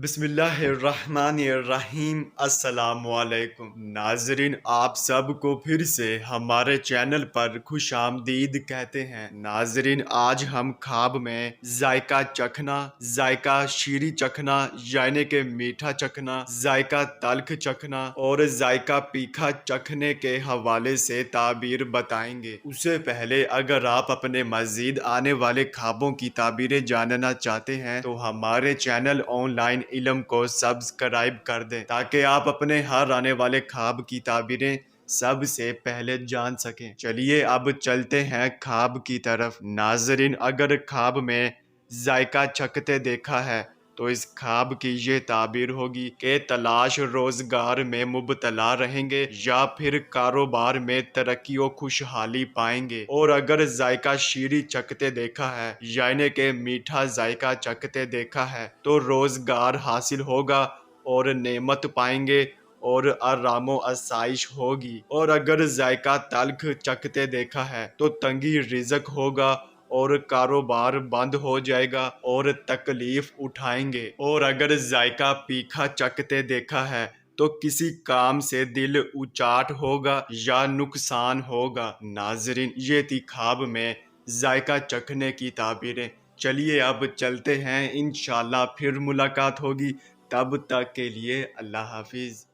बिस्मिल्लाहिर्रहमानिर्रहीम। अस्सलाम वालेकुम नाजरीन, आप सब को फिर से हमारे चैनल पर खुश आमदीद कहते हैं। नाजरीन, आज हम ख्वाब में जायका चखना, जायका शीरी चखना यानी कि मीठा चखना, जायका तल्ख चखना और जायका तीखा चखने के हवाले से ताबीर बताएंगे। उससे पहले अगर आप अपने मजीद आने वाले ख्वाबों की ताबीरें जानना चाहते हैं तो हमारे चैनल ऑनलाइन इल्म को सब्सक्राइब कर दें ताकि आप अपने हर आने वाले ख्वाब की ताबीरें सबसे पहले जान सकें। चलिए अब चलते हैं ख्वाब की तरफ। नाजरीन, अगर ख्वाब में जायका चखते देखा है तो इस ख्वाब की ये ताबीर होगी कि तलाश रोजगार में मुबतला रहेंगे या फिर कारोबार में तरक्की और खुशहाली पाएंगे। और अगर जायका शीरी चखते देखा है यानी कि मीठा जायका चखते देखा है तो रोजगार हासिल होगा और नेमत पाएंगे और आरामो आसाइश होगी। और अगर जायका तल्ख चखते देखा है तो तंगी रिज़्क होगा और कारोबार बंद हो जाएगा और तकलीफ उठाएंगे। और अगर जायका तीखा चखते देखा है तो किसी काम से दिल उचाट होगा या नुकसान होगा। नाजरीन, ये थी ख्वाब में जायका चखने की ताबीरें। चलिए अब चलते हैं, इंशाल्लाह फिर मुलाकात होगी। तब तक के लिए अल्लाह हाफिज।